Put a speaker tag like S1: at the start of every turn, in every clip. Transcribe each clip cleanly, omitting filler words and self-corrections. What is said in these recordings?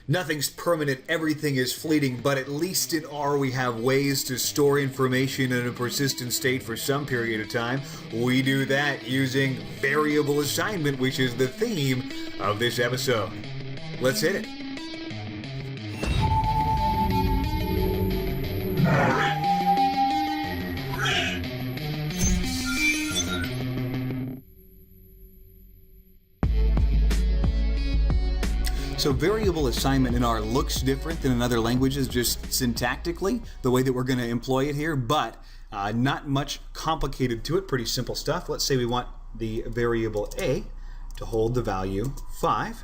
S1: Nothing's permanent, everything is fleeting, but at least in R we have ways to store information in a persistent state for some period of time. We do that using variable assignment, which is the theme of this episode. Let's hit it. So variable assignment in R looks different than in other languages, just syntactically, the way that we're going to employ it here, but not much complicated to it, pretty simple stuff. Let's say we want the variable a to hold the value 5.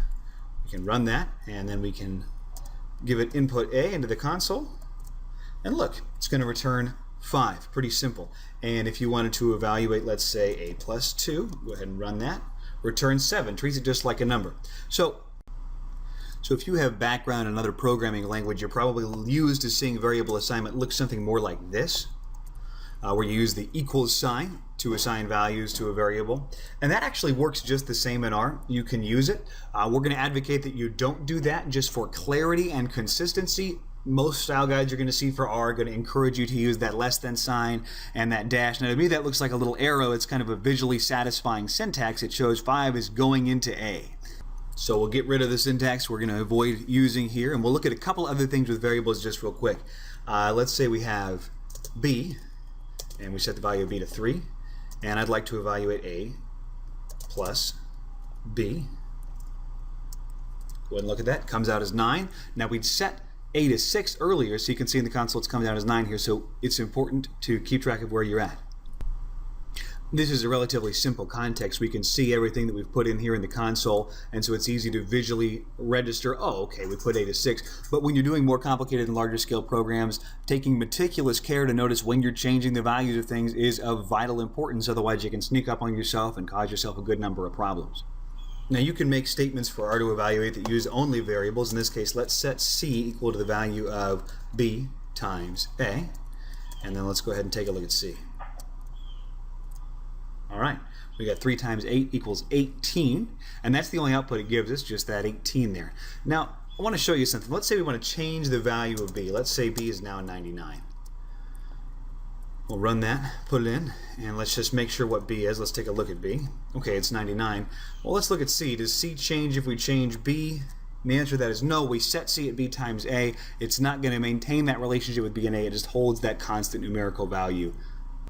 S1: We can run that, and then we can give it input a into the console, and look, it's going to return 5. Pretty simple. And if you wanted to evaluate, let's say, a plus 2, go ahead and run that. Return 7, treats it just like a number. So if you have background in another programming language, you're probably used to seeing variable assignment look something more like this, where you use the equals sign to assign values to a variable. And that actually works just the same in R. You can use it. We're going to advocate that you don't do that just for clarity and consistency. Most style guides you're going to see for R are going to encourage you to use that less than sign and that dash. Now to me that looks like a little arrow. It's kind of a visually satisfying syntax. It shows 5 is going into A. So we'll get rid of the syntax we're going to avoid using here, and we'll look at a couple other things with variables just real quick. Let's say we have b, and we set the value of b to 3, and I'd like to evaluate a plus b. Go ahead and look at that. Comes out as 9. Now we'd set a to 6 earlier, so you can see in the console it's coming out as 9 here, so it's important to keep track of where you're at. This is a relatively simple context. We can see everything that we've put in here in the console, and so it's easy to visually register, oh, okay, we put a to 6. But when you're doing more complicated and larger scale programs, taking meticulous care to notice when you're changing the values of things is of vital importance, otherwise you can sneak up on yourself and cause yourself a good number of problems. Now you can make statements for R to evaluate that use only variables. In this case, let's set C equal to the value of B times A, and then let's go ahead and take a look at C. All right, we got 3 times 8 equals 18, and that's the only output it gives us, just that 18 there. Now, I want to show you something. Let's say we want to change the value of b. Let's say b is now 99. We'll run that, put it in, and let's just make sure what b is. Let's take a look at b. Okay, it's 99. Well, let's look at c. Does c change if we change b? And the answer to that is no. We set c at b times a. It's not going to maintain that relationship with b and a. It just holds that constant numerical value.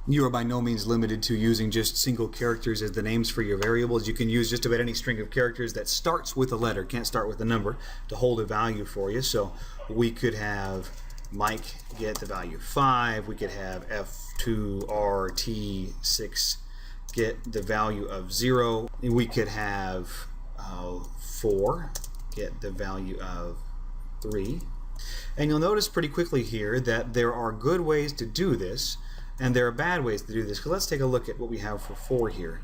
S1: You are by no means limited to using just single characters as the names for your variables. You can use just about any string of characters that starts with a letter, can't start with a number, to hold a value for you. So we could have Mike get the value 5. We could have F2RT6 get the value of 0. We could have 4 get the value of 3. And you'll notice pretty quickly here that there are good ways to do this, and there are bad ways to do this. Let's take a look at what we have for 4 here.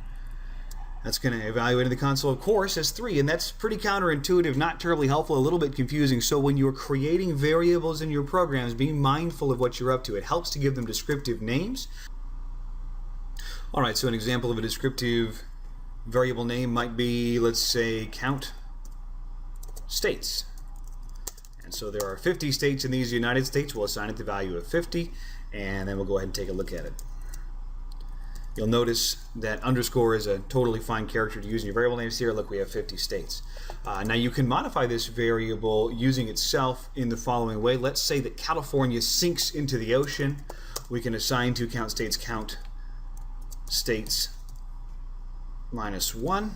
S1: That's going to evaluate in the console, of course, as 3, and that's pretty counterintuitive, not terribly helpful, a little bit confusing. So when you're creating variables in your programs, be mindful of what you're up to. It helps to give them descriptive names. All right, so an example of a descriptive variable name might be, let's say, count states. And so there are 50 states in these United States. We'll assign it the value of 50. And then we'll go ahead and take a look at it. You'll notice that underscore is a totally fine character to use in your variable names here. Look, we have 50 states. Now you can modify this variable using itself in the following way. Let's say that California sinks into the ocean. We can assign to count states minus 1.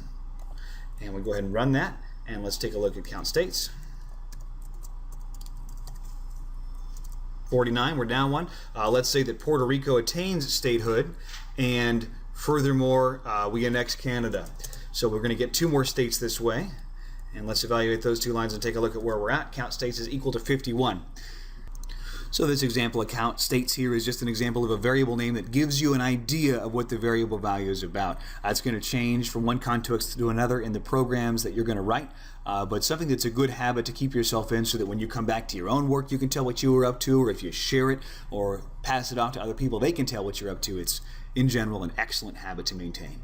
S1: And we go ahead and run that. And let's take a look at count states. 49, we're down 1. Let's say that Puerto Rico attains statehood, and furthermore, we annex Canada. So we're going to get 2 more states this way, and let's evaluate those 2 lines and take a look at where we're at. Count states is equal to 51. So this example of count states here is just an example of a variable name that gives you an idea of what the variable value is about. It's going to change from one context to another in the programs that you're going to write, but something that's a good habit to keep yourself in so that when you come back to your own work, you can tell what you were up to, or if you share it or pass it off to other people, they can tell what you're up to. It's, in general, an excellent habit to maintain.